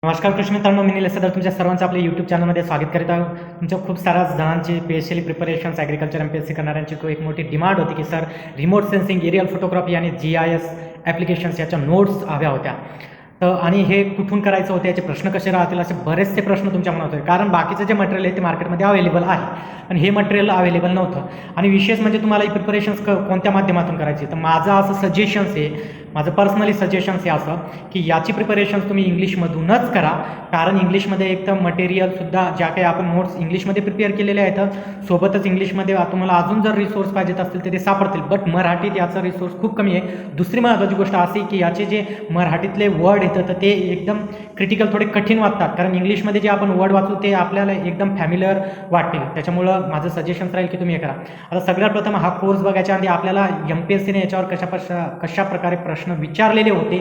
नमस्कार कृषी मित्रांनो, मी निलेश सदर तुमच्या सर्वांचं आपल्या यूट्यूब चॅनलमध्ये स्वागत करीत आहोत. तुमच्या खूप साऱ्या जणांची PSC प्रिपरेशन्स ॲग्रिकल्चर MPSC करणाऱ्यांची एक मोठी डिमांड होती की sir remote sensing, aerial photography आणि GIS ॲप्लिकेशन्स याच्या नोट्स हव्या होत्या. तर आणि हे कुठून करायचं होतं, याचे प्रश्न कसे राहतील, असे बरेचसे प्रश्न तुमच्या मनात होते. कारण बाकीचं जे मटेरियल आहे ते मार्केटमध्ये अवेलेबल आहे आणि हे मटेरियल अवेलेबल नव्हतं. आणि विशेष म्हणजे तुम्हाला ही प्रिपरेशन्स कोणत्या माध्यमातून करायची, तर माझं असं सजेशन्स आहे, माझं पर्सनली सजेशन्स आहे असं की याची प्रिपरेशन्स तुम्ही इंग्लिशमधूनच करा. कारण इंग्लिशमध्ये एक तर मटेरियलसुद्धा ज्या काही आपण नोट्स इंग्लिशमध्ये प्रिपेअर केलेले आहेत, सोबतच इंग्लिशमध्ये तुम्हाला अजून जर रिसोर्स पाहिजेत असतील तर ते सापडतील. बट मराठीत याचा रिसोर्स खूप कमी आहे. दुसरी महत्त्वाची गोष्ट अशी की याचे जे मराठीतले वर्ड येतं तर ते एकदम क्रिटिकल, थोडे कठीण वाटतात. कारण इंग्लिशमध्ये जे आपण वर्ड वाचू ते आपल्याला एकदम फॅमिलियर वाटतील. त्याच्यामुळं माझं सजेशन राहील की तुम्ही हे करा. आता सगळ्यात प्रथम हा कोर्स बघायच्या आधी आपल्याला MPSCने याच्यावर कशा प्रकारे प्रश्न विचारलेले होते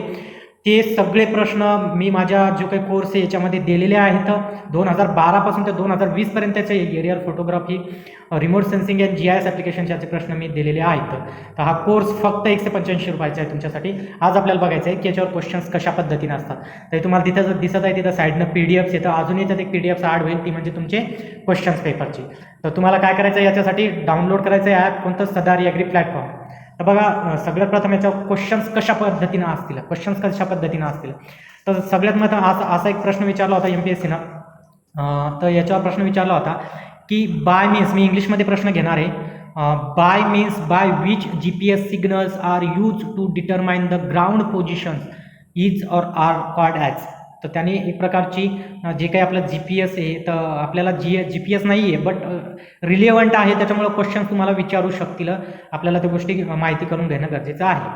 ते सगळे प्रश्न मी माझ्या जो काही कोर्स आहे याच्यामध्ये दिलेले आहेत. 2012 पासून ते 2020 पर्यंतचे एरियल फोटोग्राफी, रिमोट सेन्सिंग आणि GIS ॲप्लिकेशनचे प्रश्न मी दिलेले आहेत. तर हा कोर्स फक्त 185 रुपयाचा आहे तुमच्यासाठी. आज आपल्याला बघायचं आहे की याच्यावर क्वेश्चन्स कशा पद्धतीने असतात. तर तुम्हाला तिथं दिसत आहे, तिथं साईडनं PDFs येतं. अजून याच्यात एक PDF ॲड होईल, ती म्हणजे तुमचे क्वेश्चन्स पेपरची. तर तुम्हाला काय करायचं आहे, याच्यासाठी डाउनलोड करायचं आहे ॲप, कोणतं, सदारी ॲग्री प्लॅटफॉर्म. तर बघा, सगळ्यात प्रथम याच्यावर क्वेश्चन्स कशा पद्धतीनं असतील. तर सगळ्यात महत्त्वाचा असा एक प्रश्न विचारला होता MPSCनं. तर याच्यावर प्रश्न विचारला होता की बाय मीन्स, मी इंग्लिशमध्ये प्रश्न घेणार आहे, by means by which GPS signals are use to determine the ground positions is or are called as. तर त्याने एक प्रकारची जे काही आपलं GPS आहे, तर आपल्याला GPS नाही आहे बट रिलेव्हंट आहे, त्याच्यामुळं क्वेश्चन तुम्हाला विचारू शकतील. आपल्याला त्या गोष्टी माहिती करून घेणं गरजेचं आहे.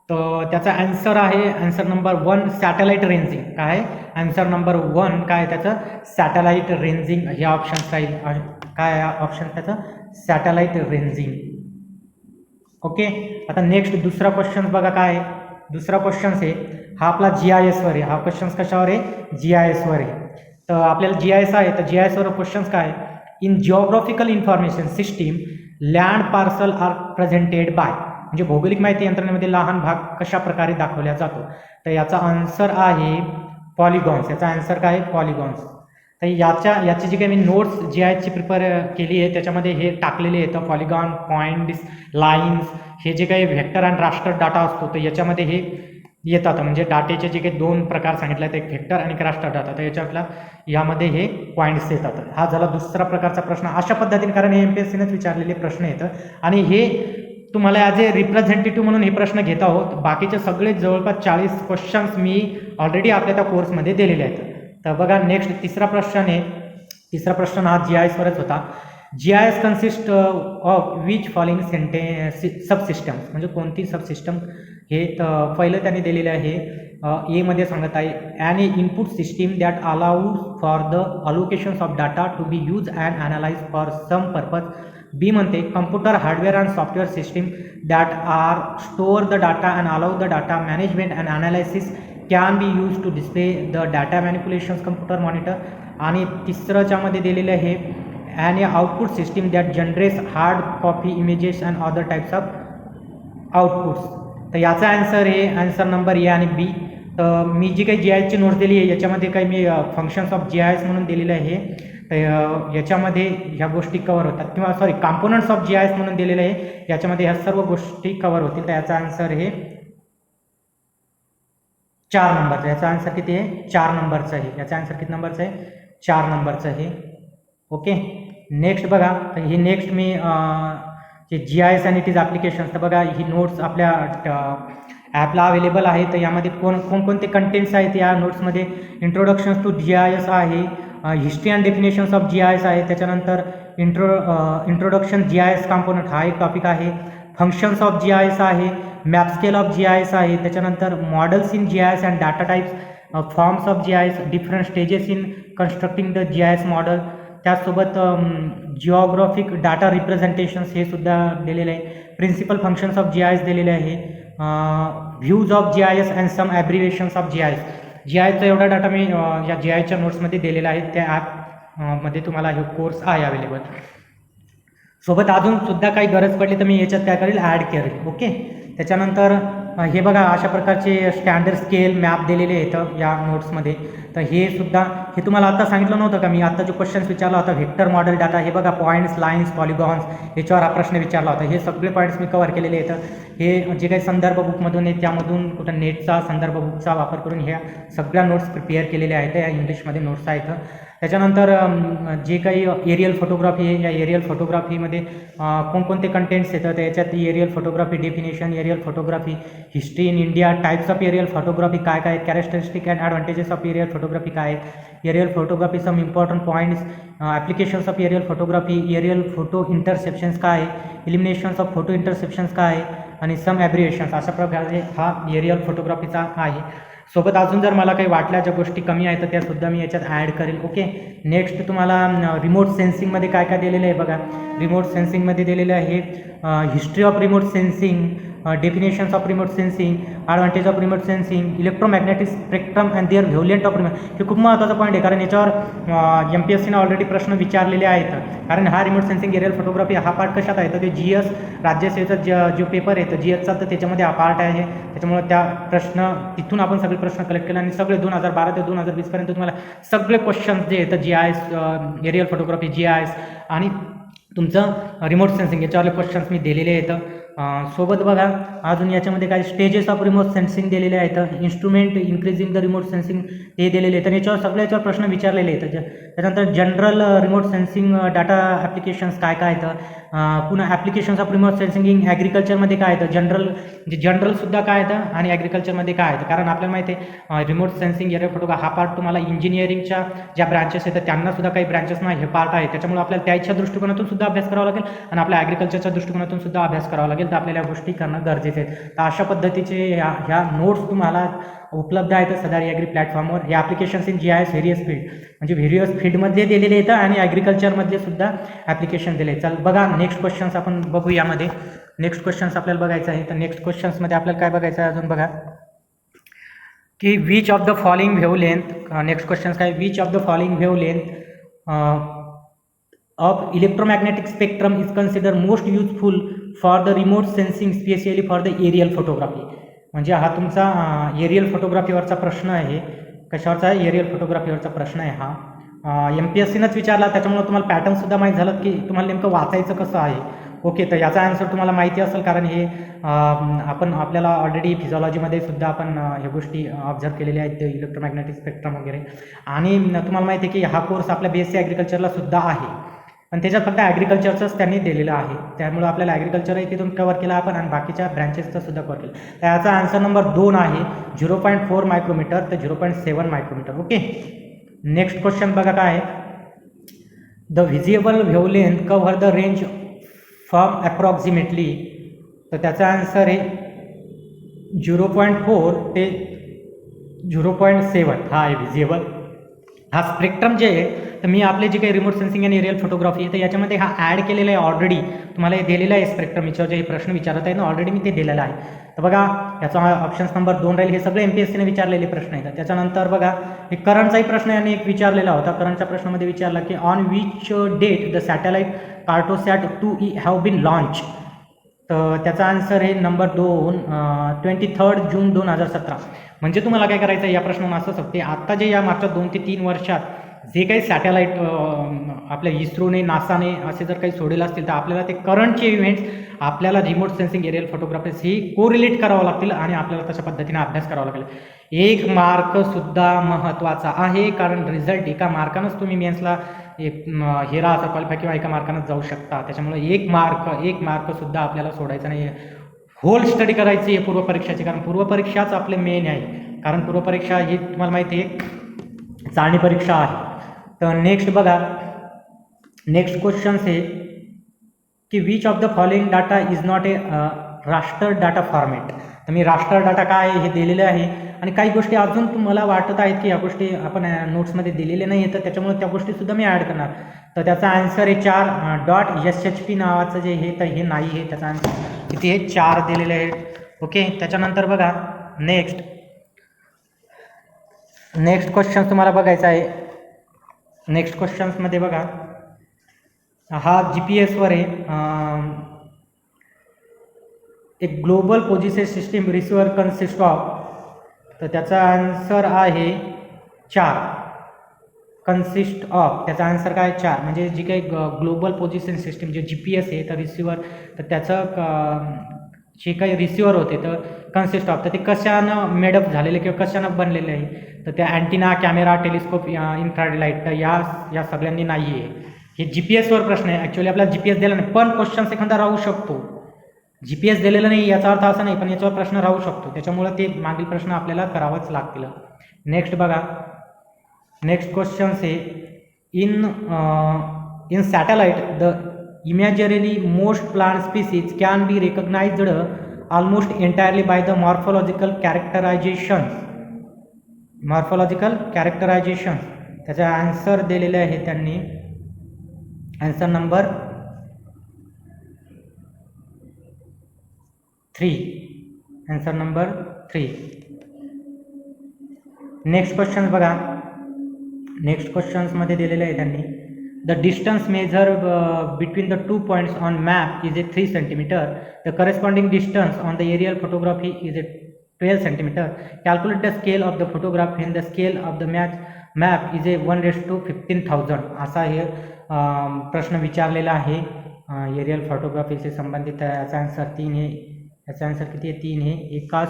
तर त्याचा ॲन्सर आहे, ॲन्सर नंबर 1 सॅटेलाईट रेंजिंग. काय ॲन्सर नंबर 1 काय त्याचं, सॅटेलाईट रेंजिंग हे ऑप्शन राहील. काय ऑप्शन त्याचं, सॅटेलाईट रेंजिंग. ओके. आता नेक्स्ट दुसरा क्वेश्चन बघा काय आहे. दुसरा क्वेश्चन आहे हा आपला GIS वर आहे. हा क्वेश्चन कशावर आहे, GIS वर आहे. तर आपल्याला GIS आहे, तर GIS वर क्वेश्चन्स काय, in geographical information system land parcel are presented by, म्हणजे भौगोलिक माहिती यंत्रणेमध्ये लहान भाग कशा प्रकारे दाखवला जातो. तर याचा आन्सर आहे पॉलिगॉन्स. याचा आन्सर काय आहे, पॉलिगॉन्स. तर याची जी काही मी नोट्स GISची प्रिपेअर केली आहे त्याच्यामध्ये हे टाकलेले आहेत, पॉलिगॉन, पॉईंट्स, लाईन्स, हे जे काही व्हेक्टर आणि रास्टर डाटा असतो तर याच्यामध्ये हे येतात. म्हणजे डाटेचे जे काही 2 प्रकार सांगितले आहेत, एक व्हेक्टर आणि एक रास्टर डाटा. तर याच्यातला यामध्ये हे पॉईंट्स येतात. हा झाला दुसरा प्रकारचा प्रश्न. अशा पद्धतीने, कारण हे MPSCनेच विचारलेले प्रश्न येतं आणि हे तुम्हाला ॲज ए रिप्रेझेंटेटिव्ह म्हणून हे प्रश्न घेत आहोत. बाकीचे सगळे जवळपास 40 क्वेश्चन्स मी ऑलरेडी आपल्या त्या कोर्समध्ये दिलेले आहेत. तर बघा, नेक्स्ट तिसरा प्रश्न आहे. तिसरा प्रश्न हा GIS वरच होता. GIS consist of which following subsystems, म्हणजे कोणती सबसिस्टम. हे पहिलं त्यांनी दिलेलं आहे, ए मध्ये सांगत आहे, an input system that allows for the allocations of data to be use and analyse for some purpose. B म्हणते computer hardware and software system that are store the data and allow the data management and analysis can be use to display the data manipulations computer monitor. आणि तिसरंच्यामध्ये दिलेलं आहे, an output system that generates hard copy images and other types of outputs. तर याचा answer आहे answer number A आणि बी. तर मी जी काही GISची नोट्स दिली आहे याच्यामध्ये काही मी फंक्शन्स ऑफ GIS म्हणून दिलेलं आहे. तर याच्यामध्ये ह्या गोष्टी कवर होतात, किंवा सॉरी कॉम्पोनंट्स ऑफ GIS म्हणून दिलेलं आहे, याच्यामध्ये ह्या सर्व गोष्टी कवर होतील. तर याचा आन्सर हे 4 नंबरचा. याचा आन्सर किती आहे, 4 नंबरचा आहे. याचा आन्सर किती नंबरचा आहे, 4 नंबरचा आहे. ओके. नेक्स्ट बघा, तर ही नेक्स्ट मी जे GIS आणि इट इज ॲप्लिकेशन्स. तर बघा, ही नोट्स आपल्या ॲपला अवेलेबल आहे. तर यामध्ये कोणकोणते कंटेंट्स आहेत या नोट्समध्ये. इंट्रोडक्शन्स टू GIS आहे, history and definitions of GIS आहे, त्याच्यानंतर इंट्रोडक्शन GIS कॉम्पोनंट हा एक टॉपिक आहे, फंक्शन्स ऑफ GIS आहे, मॅप स्केल ऑफ GIS आहे, त्याच्यानंतर models in GIS and data types, forms of GIS, different stages in constructing the GIS model. त्याचसोबत geographic data रिप्रेझेंटेशन्स हे सुद्धा दिलेलं आहे. प्रिन्सिपल फंक्शन्स ऑफ GIS दिलेले आहे, views of GIS and some abbreviations of GISचा एवढा डाटा मी या GISच्या नोट्समध्ये दिलेला आहे. त्या ॲपमध्ये तुम्हाला हे कोर्स आहे अवेलेबल. सोबत अजून सुद्धा काही गरज पडली तर मी याच्यात काय करेल, ॲड करेल. ओके. त्याच्यानंतर हे बघा अशा प्रकारचे स्टँडर्ड स्केल मॅप दिलेले आहेत या नोट्समध्ये. तर हे सुद्धा हे तुम्हाला आता सांगितलं नव्हतं का मी, आता जो क्वेश्चन्स विचारला होता व्हेक्टर मॉडेल डाटा, हे बघा पॉईंट्स, लाईन्स, पॉलिगॉन्स, याच्यावर हा प्रश्न विचारला होता. हे सगळे पॉईंट्स मी कव्हर केलेले आहेत. हे जे काही संदर्भ बुकमधून आहे त्यामधून कुठं नेटचा संदर्भ बुकचा वापर करून ह्या सगळ्या नोट्स प्रिपेअर केलेल्या आहेत. या इंग्लिशमध्ये नोट्स आहेत. त्याच्यानंतर जे काही एरियल फोटोग्राफी आहे, या एरियल फोटोग्राफीमध्ये कोणकोणते कंटेंट्स येतात त्याच्यात aerial photography definition, aerial photography history in India, types of aerial photography काय काय आहेत, characteristic and advantages of aerial photography काय आहेत, aerial photography some important points, applications of aerial photography, aerial photo interceptions काय आहे, इलिमिनेशन्स of photo interceptions काय आहे आणि सम ॲब्रिएशन्स. अशा प्रकारे हा एरियल फोटोग्राफीचा आहे. सोबत अजून जर मला काही वाटल्या ज्या गोष्टी कमी आहेत तर त्यासुद्धा मी याच्यात ॲड करेल. ओके. नेक्स्ट तुम्हाला रिमोट सेन्सिंगमध्ये काय काय दिलेलं आहे बघा. रिमोट सेन्सिंगमध्ये दिलेलं आहे history of remote sensing, definitions of remote sensing, advantage of remote sensing, electromagnetic spectrum and their wavelength of remote. हे खूप महत्त्वाचा पॉईंट आहे कारण याच्यावर MPSCनं ऑलरेडी प्रश्न विचारलेले आहेत. कारण हा रिमोट सेन्सिंग एरियल फोटोग्राफी हा पार्ट कशात आहे तर ते GS राज्यसेवेचा जो पेपर आहे तर GSचा तर त्याच्यामध्ये हा पार्ट आहे. त्याच्यामुळे त्या प्रश्न तिथून आपण सगळे प्रश्न कलेक्ट केले आणि सगळे 2012 ते 2020 पर्यंत तुम्हाला सगळे क्वेश्चन्स जे आहेत GIS, एरियल फोटोग्राफी, GIS आणि तुमचं रिमोट सेन्सिंग याच्यावरले क्वेश्चन्स मी दिलेले आहेत. सोबत बघा अजून याच्यामध्ये काही स्टेजेस ऑफ रिमोट सेन्सिंग दिलेले आहेत, instrument increasing the remote sensing हे दिलेले आहेत. तर याच्यावर सगळ्याच्यावर प्रश्न विचारलेले आहेत. त्याच्यानंतर general remote sensing data applications काय काय आहेत, पुन्हा applications of remote sensing in ॲग्रिकल्चरमध्ये काय येतं, जनरलसुद्धा काय येतं आणि ॲग्रिकल्चरमध्ये काय येतं. कारण आपल्याला माहिती आहे रिमोट सेन्सिंग एरियल फोटोग्राफी हा पार्ट तुम्हाला इंजिनिअरिंगच्या ज्या ब्रांचेस आहेत त्यांनासुद्धा काही ब्रांचेसना हे पार्ट आहे. त्याच्यामुळे आपल्याला त्याच्या दृष्टिकोनातून सुद्धा अभ्यास करावा लागेल आणि आपल्या ॲग्रिकल्चरच्या दृष्टिकोनातून सुद्धा अभ्यास करावा लागेल. तर आपल्याला या गोष्टी करणं गरजेचे आहे. तर अशा पद्धतीचे ह्या नोट्स तुम्हाला उपलब्ध आहेत सदार ॲग्री प्लॅटफॉर्मवर. हे applications in GIS various field म्हणजे व्हेरियस फील्डमधले दिलेले येतं आणि ॲग्रिकल्चरमधले सुद्धा ॲप्लिकेशन दिले. चल बघा नेक्स्ट क्वेश्चन्स आपण बघू. यामध्ये नेक्स्ट क्वेश्चन्स आपल्याला बघायचं आहे. तर नेक्स्ट क्वेश्चन्समध्ये आपल्याला काय बघायचं आहे अजून बघा की which of the following wavelength, next questions काय, which of the following wavelength of electromagnetic spectrum is consider most useful for the remote sensing specially for the aerial photography. म्हणजे हा तुमचा एरियल फोटोग्राफीवरचा प्रश्न आहे. कशावरचा आहे, एरियल फोटोग्राफीवरचा प्रश्न आहे हा. MPSCनंच विचारला त्याच्यामुळे तुम्हाला पॅटर्नसुद्धा माहीत झालं की तुम्हाला नेमकं वाचायचं कसं आहे. ओके. तर याचा आन्सर तुम्हाला माहिती असेल कारण हे आपल्याला ऑलरेडी फिजिओलॉजीमध्ये सुद्धा आपण ह्या गोष्टी ऑब्झर्व केलेल्या आहेत इलेक्ट्रोमॅग्नेटिक स्पेक्ट्रम वगैरे. आणि तुम्हाला माहिती आहे की हा कोर्स आपल्या BSc ॲग्रिकल्चरला सुद्धा आहे पण त्याच्यात फक्त ॲग्रिकल्चरचंच त्यांनी दिलेलं आहे. त्यामुळे आपल्याला ॲग्रिकल्चरही तिथून कवर केला आपण आणि बाकीच्या ब्रँचेसचं सुद्धा कवर केलं. तर याचा आन्सर नंबर 2 आहे 0.4 मायक्रोमीटर तर 0.7 मायक्रोमीटर. ओके. नेक्स्ट क्वेश्चन बघा काय आहे, the visible wavelength cover the range from approximately. तर त्याचा आन्सर आहे 0.4 ते 0.7 हा आहे व्हिजिबल. हा स्पेक्ट्रम जे आहे तर मी आपले जे काही रिमोट सेन्सिंग आणि एरियल फोटोग्राफी आहे तर याच्यामध्ये हा ॲड केलेला आहे ऑलरेडी. तुम्हाला हे दिलेलं आहे स्पेक्ट्रम याच्यावर जे प्रश्न विचारत आहे ना ऑलरेडी मी ते दिलेलं आहे. तर बघा याचा ऑप्शन्स नंबर 2 राहील. हे सगळे MPSCने विचारलेले प्रश्न आहेत. त्याच्यानंतर बघा एक करंटचाही प्रश्न याने एक विचारलेला होता. करंटच्या प्रश्नामध्ये विचारला की on which date the satellite Cartosat 2E have been launch. तर त्याचा आन्सर आहे नंबर 2 23 जून 2017. म्हणजे तुम्हाला काय करायचं आहे या प्रश्नावर असं शकते आत्ता जे या मागच्या 2 ते 3 वर्षात जे काही सॅटेलाईट आपल्या इस्रोने नासाने असे जर काही सोडेल असतील तर आपल्याला ते करंटचे इव्हेंट्स आपल्याला रिमोट सेन्सिंग एरियल फोटोग्राफीस ही कोरिलेट करावं लागतील आणि आपल्याला तशा पद्धतीने अभ्यास करावा लागेल. 1 मार्कसुद्धा महत्त्वाचा आहे कारण रिझल्ट एका मार्कानंच तुम्ही मेन्सला एक हे राहता क्वालिफाय किंवा एका मार्कानंच जाऊ शकता. त्याच्यामुळे 1 मार्कसुद्धा आपल्याला सोडायचा नाही आहे. होल स्टडी करायची आहे पूर्वपरीक्षाची कारण पूर्वपरीक्षाच आपले मेन आहे. कारण पूर्वपरीक्षा ही तुम्हाला माहिती आहे चाळणी परीक्षा आहे. तर नेक्स्ट बघा नेक्स्ट क्वेश्चन आहे की which of the following data is not a raster data format. तर मी रास्टर डाटा काय आहे हे दिलेलं आहे आणि काही गोष्टी अजून तुम्हाला वाटत आहेत की या गोष्टी आपण नोट्समध्ये दिलेल्या नाही आहेत तर त्याच्यामुळे त्या गोष्टीसुद्धा मी ॲड करणार. तर त्याचा आन्सर आहे 4.SHP नावाचं जे हे तर हे नाही आहे. त्याचा आन्सर किती आहे 4 दिलेले आहे. ओके. त्याच्यानंतर बघा नेक्स्ट क्वेश्चन तुम्हाला बघायचा आहे. नेक्स्ट क्वेश्चन्समध्ये बघा हा GPS वर आहे एक global position system receiver consist of, तर त्याचा आन्सर आहे 4. कन्सिस्ट ऑफ त्याचा आन्सर काय 4. म्हणजे जी काही ग्लोबल पोझिशन सिस्टीम जे GPS आहे तर रिसिव्हर, तर त्याचं जे काही रिसिव्हर होते तर कन्सिस्ट ऑफ, तर ते कशानं मेडअप झालेले किंवा कशानं बनलेले आहे, तर त्या antenna, camera, telescope, infrared light, तर या सगळ्यांनी नाही आहे. हे GPS वर प्रश्न आहे. ॲक्च्युली आपल्याला GPS दिला नाही, पण क्वेश्चन्स एखादा राहू शकतो. GPS दिलेला नाही याचा अर्थ असा नाही, पण याच्यावर प्रश्न राहू शकतो. त्याच्यामुळे ते मागील प्रश्न आपल्याला करावाच लागतील. नेक्स्ट बघा, नेक्स्ट क्वेश्चन आहे in satellite the imaginary most plant species can be recognised almost entirely by the morphological characterisation. त्याचा आन्सर दिलेला आहे त्यांनी, answer number 3. Answer number 3. Next question बघा, नेक्स्ट क्वेश्चन्समध्ये दिलेले आहे त्यांनी the distance measure between the 2 points on map is a 3 centimetre. The corresponding distance on the aerial photography is a 12 centimetre. Calculate the scale of the photograph in the scale of the map is ए 1:15,000. असा हे प्रश्न विचारलेला आहे aerial फोटोग्राफीशी संबंधित. याचा answer 3 आहे. याचा answer किती आहे? 3 आहे. एकाच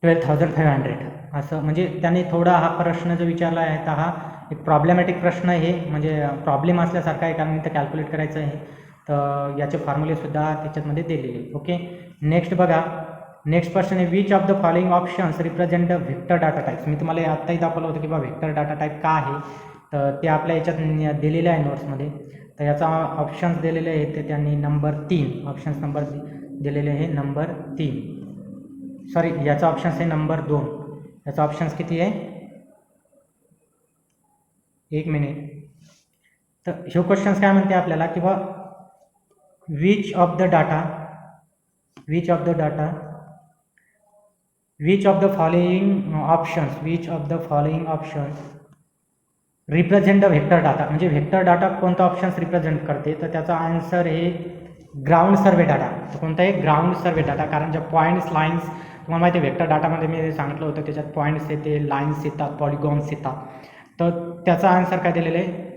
12,500 असं. म्हणजे त्याने थोडा हा प्रश्न जो विचारला आहे तर हा एक प्रॉब्लेमॅटिक प्रश्न आहे, म्हणजे प्रॉब्लेम असल्यासारखा आहे, कारण इथं कॅल्क्युलेट करायचं आहे. तर याचे फॉर्म्युलेसुद्धा त्याच्यामध्ये दिलेले. ओके, नेक्स्ट बघा, नेक्स्ट क्वेश्चन आहे which of the following options represent the vector data types. मी तुम्हाला आत्ताही दाखवलं होतं की बा व्हेक्टर डाटा टाईप का आहे, तर ते आपल्या याच्यात दिलेले आहे नोट्समध्ये. तर याचा ऑप्शन्स दिलेले आहेत ते त्यांनी नंबर 3. ऑप्शन्स नंबर दिलेले आहे नंबर 3. सॉरी, याचा ऑप्शन्स आहे नंबर 2. याचा ऑप्शन्स किती आहे? 1 मिनिट. तर हे क्वेश्चन्स काय म्हणते आपल्याला की बा which of the following options represent the vector data. म्हणजे व्हेक्टर डाटा कोणता ऑप्शन्स रिप्रेझेंट करते, तर त्याचा आन्सर आहे ग्राउंड सर्वे डाटा. तर कोणता आहे? ग्राउंड सर्वे डाटा. कारण ज्या पॉईंट्स, लाईन्स, तुम्हाला माहिती आहे व्हेक्टर डाटामध्ये मी सांगितलं होतं त्याच्यात पॉईंट्स येते, लाईन्स येतात, पॉलिगॉन्स येतात. तर त्याचा आन्सर काय दिलेला आहे?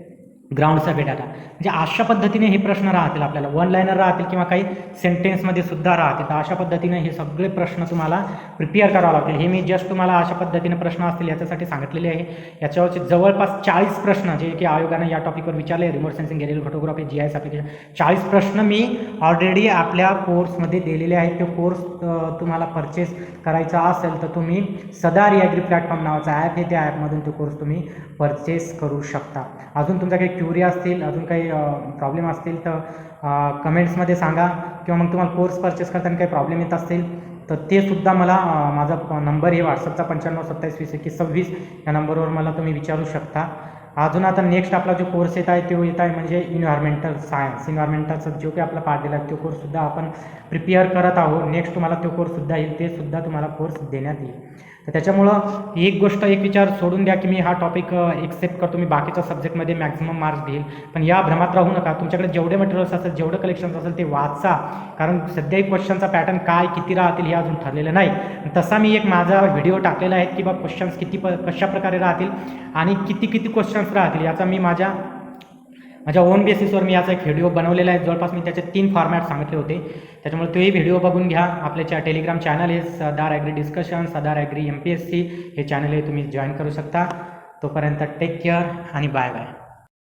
ग्राउंड सर्वे डाटा. म्हणजे अशा पद्धतीने हे प्रश्न राहतील आपल्याला, 1 लाईनर राहतील किंवा काही सेंटेन्समध्ये सुद्धा राहतील. तर अशा पद्धतीने हे सगळे प्रश्न तुम्हाला प्रिपेअर करावे लागतील. हे मी जस्ट तुम्हाला अशा पद्धतीने प्रश्न असतील याच्यासाठी सांगितलेले आहे. याच्यावरचे जवळपास 40 प्रश्न जे की आयोगाने या टॉपिकवर विचारले, remote sensing, aerial photography, GIS application, 40 प्रश्न मी ऑलरेडी आपल्या कोर्समध्ये दिलेले आहेत. तो कोर्स तुम्हाला परचेस करायचा असेल तर तुम्ही सदार ॲग्री प्लॅटफॉर्म नावाचा ॲप आहे, त्या ॲपमधून तो कोर्स तुम्ही परचेस करू शकता. अजून तुमचा काही क्युरी असतील, अजून काही प्रॉब्लेम असतील तर कमेंट्समध्ये सांगा, किंवा मग तुम्हाला कोर्स परचेस करताना काही प्रॉब्लेम येत असतील तर ते सुद्धा मला माझा नंबर आहे व्हॉट्सअपचा 9527202126 या नंबरवर मला तुम्ही विचारू शकता. अजून आता नेक्स्ट आपला जो कोर्स येत आहे तो येत आहे म्हणजे इन्व्हायरमेंटल सायन्स. इन्व्हायरमेंटचा जो काही आपला पार्ट दिला आहे तो कोर्ससुद्धा आपण प्रिपेअर करत आहोत. नेक्स्ट तुम्हाला तो कोर्ससुद्धा येईल, ते सुद्धा तुम्हाला कोर्स देण्यात येईल. तर त्याच्यामुळं एक गोष्ट, एक विचार सोडून द्या की मी हा टॉपिक एक्सेप्ट करतो, मी बाकीच्या सब्जेक्टमध्ये मॅक्झिमम मार्क्स घेईल. पण या भ्रमात राहू नका. तुमच्याकडे जेवढे मटेरियल्स असेल, जेवढं कलेक्शन्स असेल ते वाचा, कारण सध्याही क्वेश्चनचा पॅटर्न काय किती राहतील हे अजून ठरलेलं नाही. तसा मी एक माझा व्हिडिओ टाकलेला आहे की बा क्वेश्चन्स कशा प्रकारे राहतील आणि किती क्वेश्चन्स राहतील याचा मी माझ्या ओन बेसिसवर मी याचा एक व्हिडिओ बनवलेला आहे. जवळपास मी त्याचे 3 फॉर्मॅट सांगितले होते. त्याच्यामुळे तोही व्हिडिओ बघून घ्या. आपल्या टेलिग्राम चॅनल आहे सदार ॲग्री डिस्कशन, सदार ॲग्री MPSC हे चॅनल आहे, तुम्ही जॉईन करू शकता. तोपर्यंत टेक केअर आणि बाय बाय.